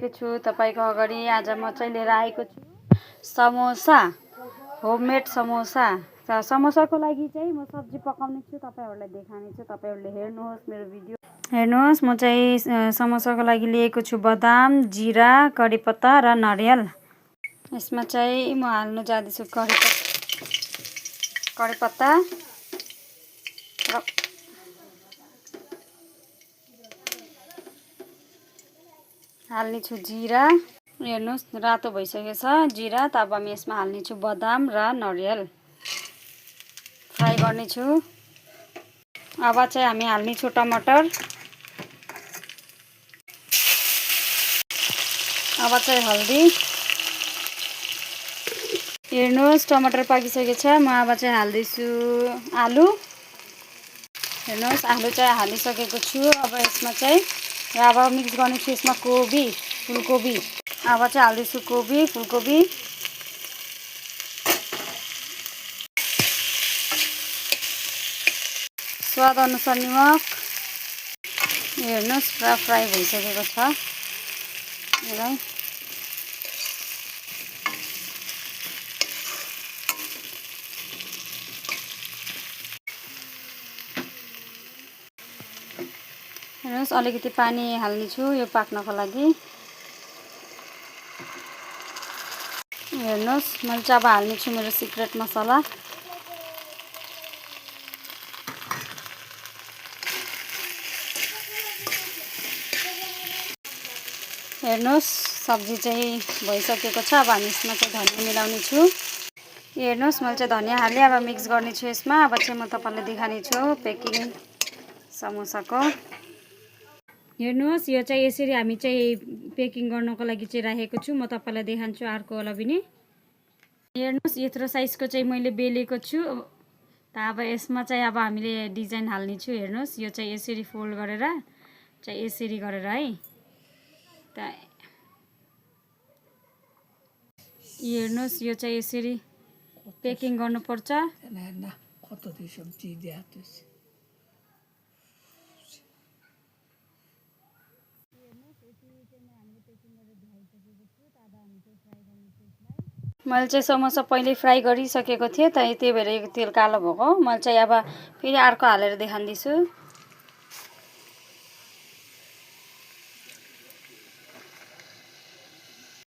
राखेको छु तपाईको अगाडि। आज म चाहिँ लिएर आएको छु समोसा, होममेड समोसा। समोसाको लागि चाहिँ म सब्जी पकाउने छु, तपाईहरुलाई देखाउने छु। तपाईहरुले हेर्नुहोस् मेरो भिडियो। हेर्नुहोस्, म चाहिँ समोसाको लागि लिएको छु बदाम, जीरा, कडिपत्ता र नरिवल। यसमा चाहिँ म हाल्न जाँदैछु कडिपत्ता र हाल्ने छु जीरा। हेर्नुहोस्, रातो भइसकेछ जीरा। त अब हामी यसमा हाल्ने छु बदाम र नरिवल। फ्राई गर्ने छु। अब चाहिँ हामी हाल्ने छु टमाटर। अब चाहिँ हल्दी। हेर्नुहोस्, टमाटर पाकिसकेछ। म अब चाहिँ हाल्दैछु आलु। हेर्नुहोस्, आलु चाहिँ हालिसकेको छु। अब यसमा चाहिँ अब मिक्स गर्ने छु यसमा कोबी, फुलकोबी। अब चाहिँ हाल्दैछु कोबी, फुलकोबी। स्वाद अनुसार नमक। हेर्नुहोस्, पुरा फ्राई भइसकेको छ। हेर्नुहोस्, अलिकति पानी हाल्ने छु यो पाक्नको लागि। हेर्नुहोस्, मैले चाहिँ अब हाल्ने छु मेरो सिक्रेट मसला। हेर्नुहोस्, सब्जी चाहिँ भइसकेको छ। अब हामी यसमा चाहिँ धनिया मिलाउने छु। हेर्नुहोस्, मैले चाहिँ धनिया हालेँ। अब मिक्स गर्ने छु यसमा। अब चाहिँ म तपाईलाई देखाउने छु पेकिङ समोसाको। हेर्नुहोस्, यो चाहिँ यसरी हामी चाहिँ पेकिङ गर्नको लागि चाहिँ राखेको छु। म तपाईलाई देखाउँछु अर्को वाला पनि। हेर्नुहोस्, यत्रो साइजको चाहिँ मैले बेलेको छु। त अब यसमा चाहिँ अब हामीले डिजाइन हाल्ने छु। हेर्नुहोस्, यो चाहिँ यसरी फोल्ड गरेर चाहिँ यसरी गरेर है। त हेर्नुहोस्, यो चाहिँ यसरी पेकिङ गर्नुपर्छ। मैले चाहिँ समोसा पहिले फ्राई गरिसकेको थिएँ, त्यही भएर यो तेल कालो भएको। मैले चाहिँ अब फेरि अर्को हालेर देखाउँदैछु।